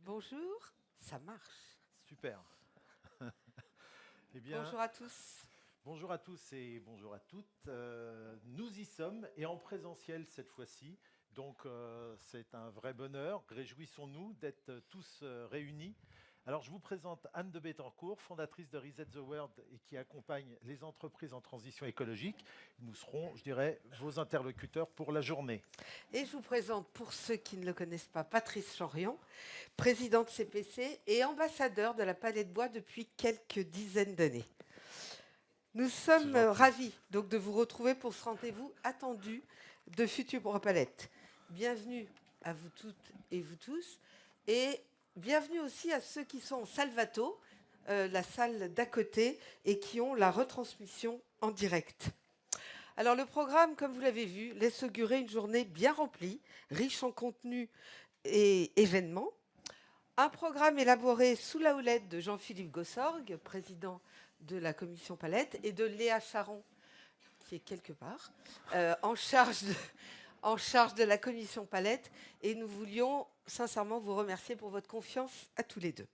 Bonjour, ça marche. Super. Eh bien, Bonjour à tous. bonjour à tous et bonjour à toutes. Nous y sommes et en présentiel cette fois-ci. Donc c'est un vrai bonheur. Réjouissons-nous d'être tous réunis. Alors je vous présente Anne de Bettencourt, fondatrice de Reset the World et qui accompagne les entreprises en transition écologique. Nous serons, je dirais, vos interlocuteurs pour la journée. Et je vous présente, pour ceux qui ne le connaissent pas, Patrice Chorion, président de CPC et ambassadeur de la Palette Bois depuis quelques dizaines d'années. Nous C'est sommes gentil. ravis donc de vous retrouver pour ce rendez-vous attendu de Future Palette. Bienvenue à vous toutes et vous tous. Et bienvenue aussi à ceux qui sont en Salvato, la salle d'à côté, et qui ont la retransmission en direct. Alors le programme, comme vous l'avez vu, laisse augurer une journée bien remplie, riche en contenu et événements. Un programme élaboré sous la houlette de Jean-Philippe Gossorgue, président de la commission Palette, et de Léa Charon, qui est quelque part, en charge de la commission Palette. Et nous voulions sincèrement vous remercier pour votre confiance à tous les deux.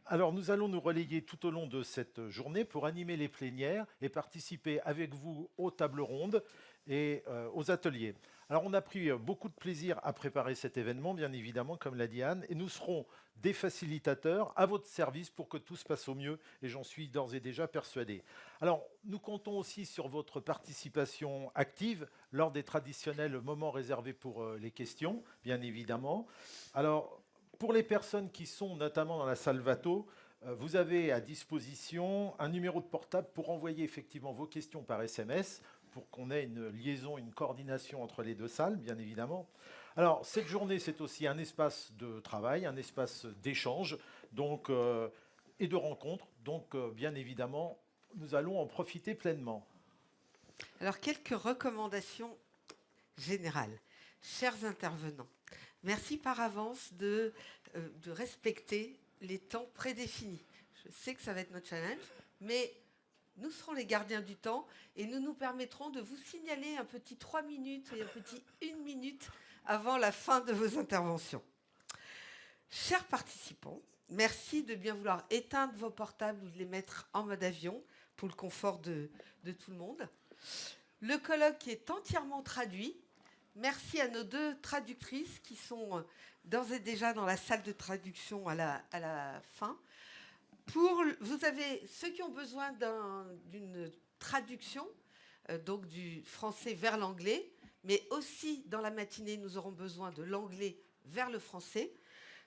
Alors nous allons nous relayer tout au long de cette journée pour animer les plénières et participer avec vous aux tables rondes et aux ateliers. Alors on a pris beaucoup de plaisir à préparer cet événement, bien évidemment, comme l'a dit Anne, et nous serons des facilitateurs à votre service pour que tout se passe au mieux, et j'en suis d'ores et déjà persuadé. Alors nous comptons aussi sur votre participation active lors des traditionnels moments réservés pour les questions, bien évidemment. Alors pour les personnes qui sont notamment dans la Salvato, vous avez à disposition un numéro de portable pour envoyer effectivement vos questions par SMS pour qu'on ait une liaison, une coordination entre les deux salles, bien évidemment. Alors, cette journée, c'est aussi un espace de travail, un espace d'échange donc, et de rencontre. Donc, bien évidemment, nous allons en profiter pleinement. Alors quelques recommandations générales. Chers intervenants, merci par avance de respecter les temps prédéfinis. Je sais que ça va être notre challenge, mais nous serons les gardiens du temps et nous nous permettrons de vous signaler un petit 3 minutes et un petit 1 minute avant la fin de vos interventions. Chers participants, merci de bien vouloir éteindre vos portables ou de les mettre en mode avion pour le confort de tout le monde. Le colloque est entièrement traduit. Merci à nos deux traductrices qui sont d'ores et déjà dans la salle de traduction à la fin. Vous avez ceux qui ont besoin d'une traduction, donc du français vers l'anglais, mais aussi dans la matinée, nous aurons besoin de l'anglais vers le français.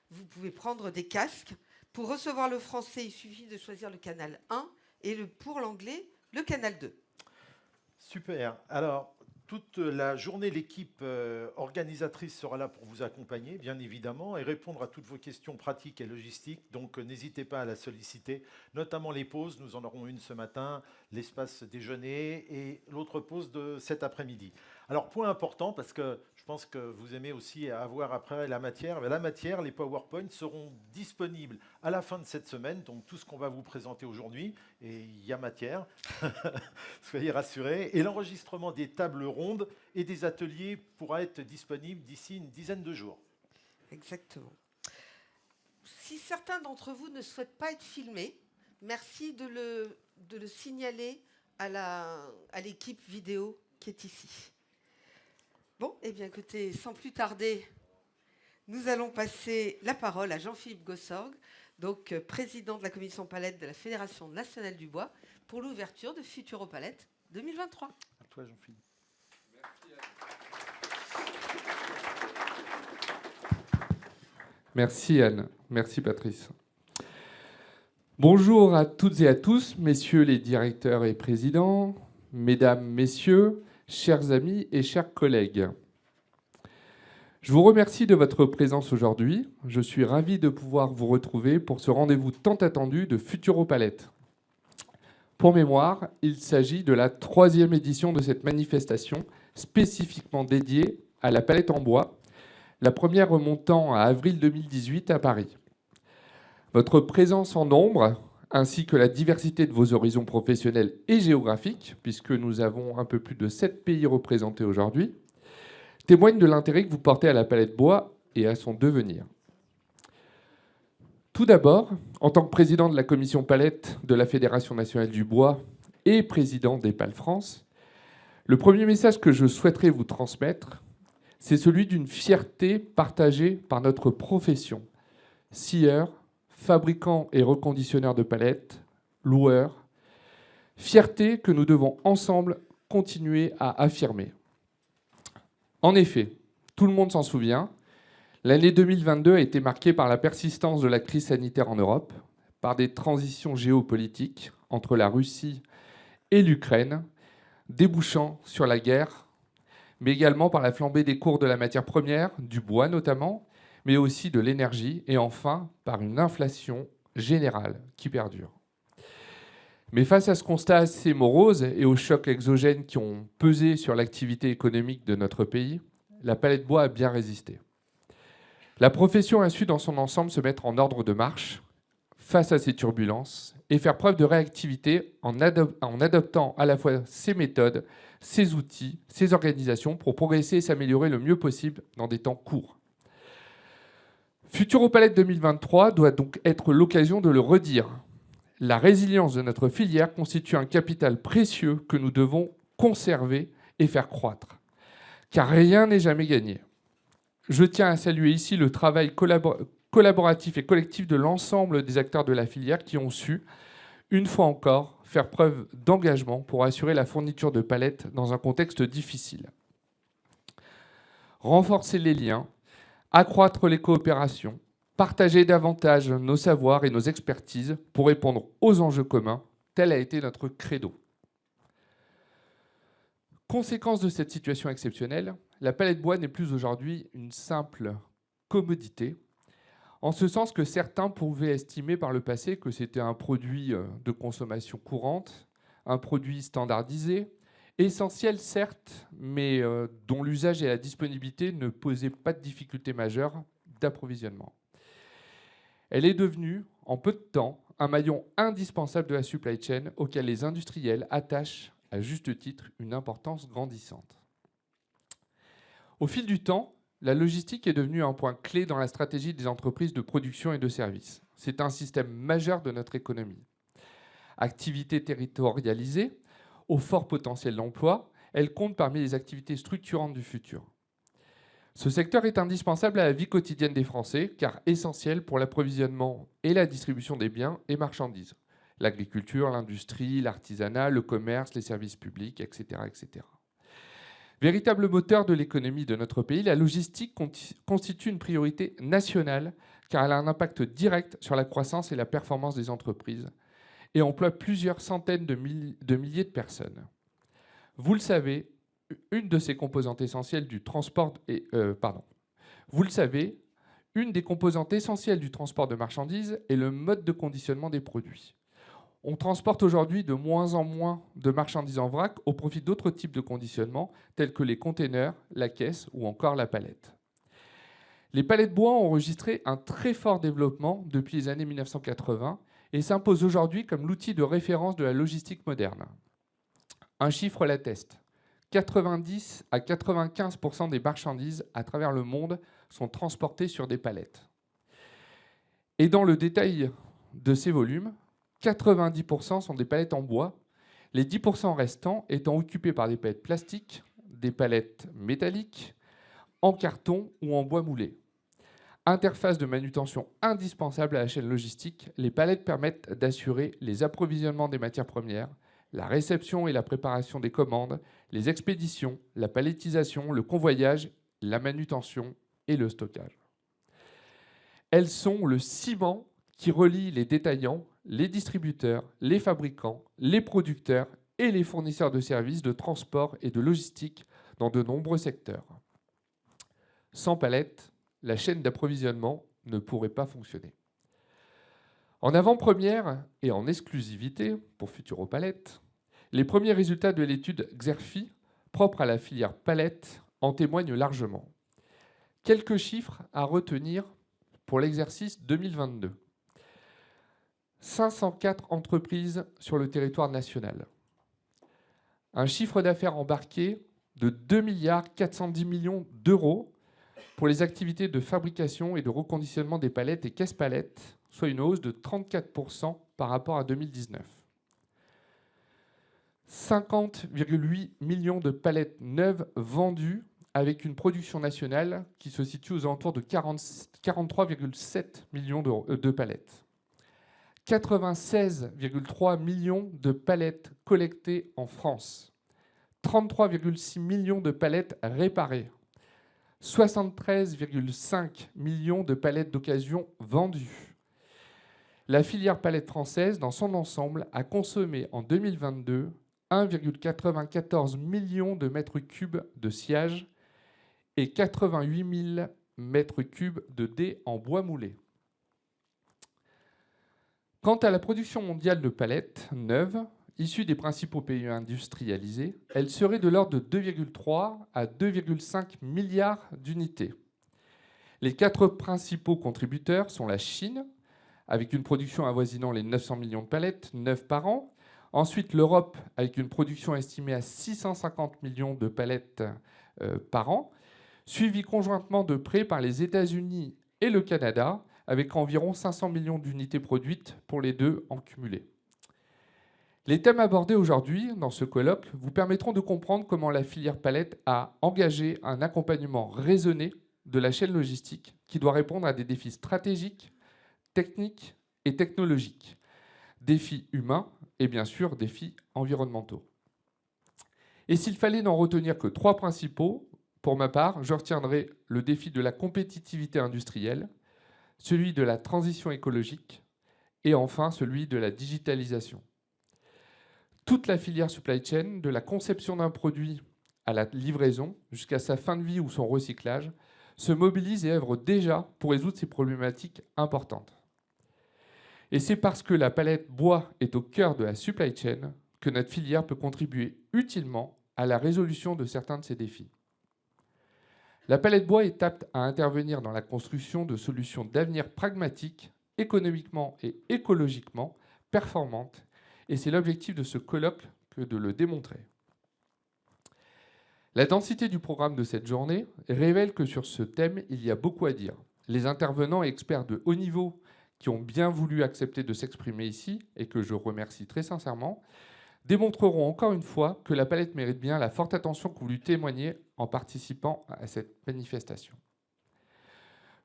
Vous pouvez prendre des casques. Pour recevoir le français, il suffit de choisir le canal 1 et pour l'anglais, le canal 2. Super. Alors, toute la journée, l'équipe organisatrice sera là pour vous accompagner, bien évidemment, et répondre à toutes vos questions pratiques et logistiques. Donc, n'hésitez pas à la solliciter, notamment les pauses. Nous en aurons une ce matin, l'espace déjeuner et l'autre pause de cet après-midi. Alors, point important, parce que je pense que vous aimez aussi avoir après la matière. Mais la matière, les PowerPoint seront disponibles à la fin de cette semaine. Donc, tout ce qu'on va vous présenter aujourd'hui, et il y a matière, soyez rassurés. Et l'enregistrement des tables rondes et des ateliers pourra être disponible d'ici une dizaine de jours. Exactement. Si certains d'entre vous ne souhaitent pas être filmés, merci de le signaler à l'équipe vidéo qui est ici. Bon, eh bien écoutez, sans plus tarder, nous allons passer la parole à Jean-Philippe Gossorgue, donc président de la commission Palette de la Fédération nationale du bois, pour l'ouverture de Futuro Palette 2023. À toi, Jean-Philippe. Merci Anne, merci Patrice. Bonjour à toutes et à tous, messieurs les directeurs et présidents, mesdames, messieurs, chers amis et chers collègues. Je vous remercie de votre présence aujourd'hui. Je suis ravi de pouvoir vous retrouver pour ce rendez-vous tant attendu de Futuro Palette. Pour mémoire, il s'agit de la 3e édition de cette manifestation spécifiquement dédiée à la palette en bois, la première remontant à avril 2018 à Paris. Votre présence en nombre, ainsi que la diversité de vos horizons professionnels et géographiques, puisque nous avons un peu plus de 7 pays représentés aujourd'hui, témoignent de l'intérêt que vous portez à la palette bois et à son devenir. Tout d'abord, en tant que président de la commission palette de la Fédération nationale du bois et président d'EPAL France, le premier message que je souhaiterais vous transmettre, c'est celui d'une fierté partagée par notre profession. Scieurs, fabricants et reconditionneurs de palettes, loueurs, fierté que nous devons ensemble continuer à affirmer. En effet, tout le monde s'en souvient, l'année 2022 a été marquée par la persistance de la crise sanitaire en Europe, par des transitions géopolitiques entre la Russie et l'Ukraine, débouchant sur la guerre, mais également par la flambée des cours de la matière première, du bois notamment, mais aussi de l'énergie, et enfin par une inflation générale qui perdure. Mais face à ce constat assez morose et aux chocs exogènes qui ont pesé sur l'activité économique de notre pays, la palette bois a bien résisté. La profession a su dans son ensemble se mettre en ordre de marche face à ces turbulences et faire preuve de réactivité en adoptant à la fois ses méthodes, ses outils, ses organisations pour progresser et s'améliorer le mieux possible dans des temps courts. Futuropalette 2023 doit donc être l'occasion de le redire. La résilience de notre filière constitue un capital précieux que nous devons conserver et faire croître. Car rien n'est jamais gagné. Je tiens à saluer ici le travail collaboratif et collectif de l'ensemble des acteurs de la filière qui ont su, une fois encore, faire preuve d'engagement pour assurer la fourniture de palettes dans un contexte difficile. Renforcer les liens, accroître les coopérations, partager davantage nos savoirs et nos expertises pour répondre aux enjeux communs, tel a été notre credo. Conséquence de cette situation exceptionnelle, la palette bois n'est plus aujourd'hui une simple commodité, en ce sens que certains pouvaient estimer par le passé que c'était un produit de consommation courante, un produit standardisé, essentiel certes, mais dont l'usage et la disponibilité ne posaient pas de difficultés majeures d'approvisionnement. Elle est devenue, en peu de temps, un maillon indispensable de la supply chain auquel les industriels attachent, à juste titre, une importance grandissante. Au fil du temps, la logistique est devenue un point clé dans la stratégie des entreprises de production et de services. C'est un système majeur de notre économie. Activité territorialisée, au fort potentiel d'emploi, elle compte parmi les activités structurantes du futur. Ce secteur est indispensable à la vie quotidienne des Français, car essentiel pour l'approvisionnement et la distribution des biens et marchandises. L'agriculture, l'industrie, l'artisanat, le commerce, les services publics, etc., etc. Véritable moteur de l'économie de notre pays, la logistique constitue une priorité nationale, car elle a un impact direct sur la croissance et la performance des entreprises, et emploie plusieurs centaines de milliers de personnes. Vous le savez, une de ces composantes essentielles du transport une des composantes essentielles du transport de marchandises est le mode de conditionnement des produits. On transporte aujourd'hui de moins en moins de marchandises en vrac au profit d'autres types de conditionnement, tels que les containers, la caisse ou encore la palette. Les palettes bois ont enregistré un très fort développement depuis les années 1980 et s'imposent aujourd'hui comme l'outil de référence de la logistique moderne. Un chiffre l'atteste. 90 à 95% des marchandises à travers le monde sont transportées sur des palettes. Et dans le détail de ces volumes, 90% sont des palettes en bois, les 10% restants étant occupés par des palettes plastiques, des palettes métalliques, en carton ou en bois moulé. Interface de manutention indispensable à la chaîne logistique, les palettes permettent d'assurer les approvisionnements des matières premières, la réception et la préparation des commandes, les expéditions, la palettisation, le convoyage, la manutention et le stockage. Elles sont le ciment qui relie les détaillants, les distributeurs, les fabricants, les producteurs et les fournisseurs de services de transport et de logistique dans de nombreux secteurs. Sans palettes, la chaîne d'approvisionnement ne pourrait pas fonctionner. En avant-première et en exclusivité pour Futuropalette, les premiers résultats de l'étude Xerfi, propre à la filière palette, en témoignent largement. Quelques chiffres à retenir pour l'exercice 2022. 504 entreprises sur le territoire national. Un chiffre d'affaires embarqué de 2,410 milliards d'euros, pour les activités de fabrication et de reconditionnement des palettes et caisses palettes, soit une hausse de 34% par rapport à 2019. 50,8 millions de palettes neuves vendues avec une production nationale qui se situe aux alentours de 43,7 millions de palettes. 96,3 millions de palettes collectées en France. 33,6 millions de palettes réparées. 73,5 millions de palettes d'occasion vendues. La filière palette française, dans son ensemble, a consommé en 2022 1,94 million de mètres cubes de sciage et 88 000 mètres cubes de dés en bois moulé. Quant à la production mondiale de palettes neuves, issues des principaux pays industrialisés, elle serait de l'ordre de 2,3 à 2,5 milliards d'unités. Les 4 principaux contributeurs sont la Chine, avec une production avoisinant les 900 millions de palettes neuves par an. Ensuite, l'Europe, avec une production estimée à 650 millions de palettes par an, suivi conjointement de près par les États-Unis et le Canada, avec environ 500 millions d'unités produites pour les deux en cumulé. Les thèmes abordés aujourd'hui dans ce colloque vous permettront de comprendre comment la filière palette a engagé un accompagnement raisonné de la chaîne logistique qui doit répondre à des défis stratégiques, techniques et technologiques, défis humains et bien sûr défis environnementaux. Et s'il fallait n'en retenir que 3 principaux, pour ma part, je retiendrai le défi de la compétitivité industrielle, celui de la transition écologique et enfin celui de la digitalisation. Toute la filière supply chain, de la conception d'un produit à la livraison jusqu'à sa fin de vie ou son recyclage, se mobilise et œuvre déjà pour résoudre ces problématiques importantes. Et c'est parce que la palette bois est au cœur de la supply chain que notre filière peut contribuer utilement à la résolution de certains de ces défis. La palette bois est apte à intervenir dans la construction de solutions d'avenir pragmatiques, économiquement et écologiquement performantes, et c'est l'objectif de ce colloque que de le démontrer. La densité du programme de cette journée révèle que sur ce thème, il y a beaucoup à dire. Les intervenants et experts de haut niveau qui ont bien voulu accepter de s'exprimer ici, et que je remercie très sincèrement, démontreront encore une fois que la palette mérite bien la forte attention que vous lui témoignez en participant à cette manifestation.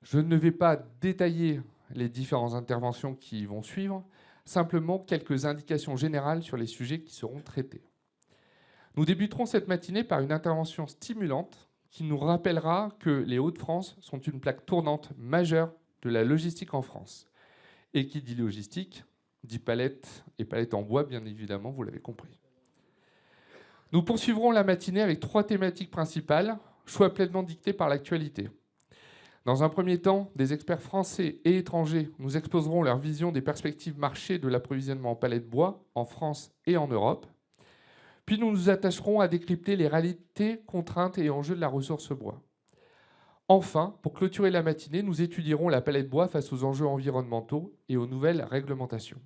Je ne vais pas détailler les différentes interventions qui vont suivre, simplement quelques indications générales sur les sujets qui seront traités. Nous débuterons cette matinée par une intervention stimulante qui nous rappellera que les Hauts-de-France sont une plaque tournante majeure de la logistique en France. Et qui dit logistique, dit palette, et palette en bois, bien évidemment, vous l'avez compris. Nous poursuivrons la matinée avec 3 thématiques principales, choix pleinement dictés par l'actualité. Dans un premier temps, des experts français et étrangers nous exposeront leur vision des perspectives marché de l'approvisionnement en palette bois en France et en Europe. Puis nous nous attacherons à décrypter les réalités, contraintes et enjeux de la ressource bois. Enfin, pour clôturer la matinée, nous étudierons la palette bois face aux enjeux environnementaux et aux nouvelles réglementations.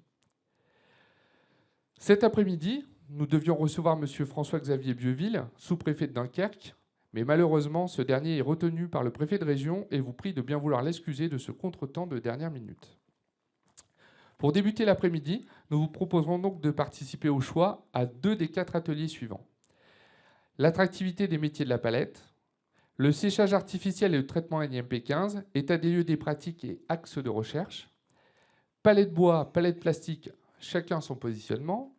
Cet après-midi, nous devions recevoir M. François-Xavier Bieuville, sous-préfet de Dunkerque, mais malheureusement, ce dernier est retenu par le préfet de région et vous prie de bien vouloir l'excuser de ce contretemps de dernière minute. Pour débuter l'après-midi, nous vous proposerons donc de participer au choix à 2 des 4 ateliers suivants. L'attractivité des métiers de la palette, le séchage artificiel et le traitement NIMP15, état des lieux des pratiques et axes de recherche, palette bois, palette plastique, chacun son positionnement,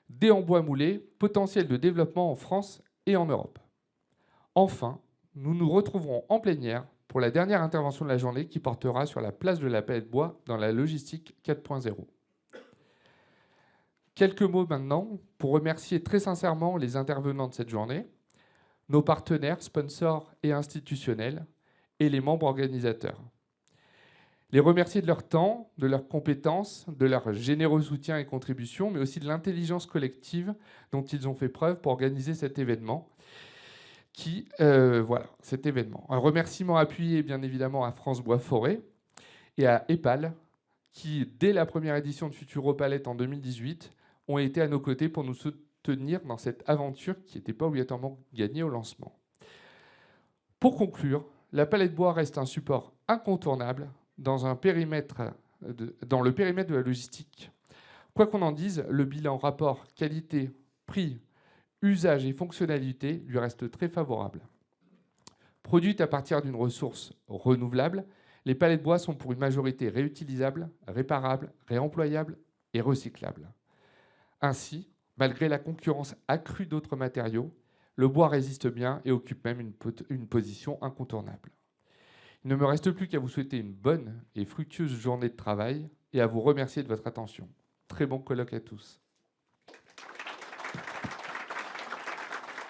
dés en bois moulé, potentiel de développement en France et en Europe. Enfin, nous nous retrouverons en plénière pour la dernière intervention de la journée qui portera sur la place de la palette bois dans la logistique 4.0. Quelques mots maintenant pour remercier très sincèrement les intervenants de cette journée, nos partenaires, sponsors et institutionnels, et les membres organisateurs. Les remercier de leur temps, de leurs compétences, de leur généreux soutien et contribution, mais aussi de l'intelligence collective dont ils ont fait preuve pour organiser cet événement. Cet événement. Un remerciement appuyé bien évidemment à France Bois Forêt et à EPAL, qui, dès la première édition de Futuropalette en 2018, ont été à nos côtés pour nous soutenir dans cette aventure qui n'était pas obligatoirement gagnée au lancement. Pour conclure, la palette bois reste un support incontournable dans le périmètre de la logistique. Quoi qu'on en dise, le bilan rapport qualité, prix, usage et fonctionnalité lui reste très favorable. Produites à partir d'une ressource renouvelable, les palettes bois sont pour une majorité réutilisables, réparables, réemployables et recyclables. Ainsi, malgré la concurrence accrue d'autres matériaux, le bois résiste bien et occupe même une position incontournable. Il ne me reste plus qu'à vous souhaiter une bonne et fructueuse journée de travail et à vous remercier de votre attention. Très bon colloque à tous.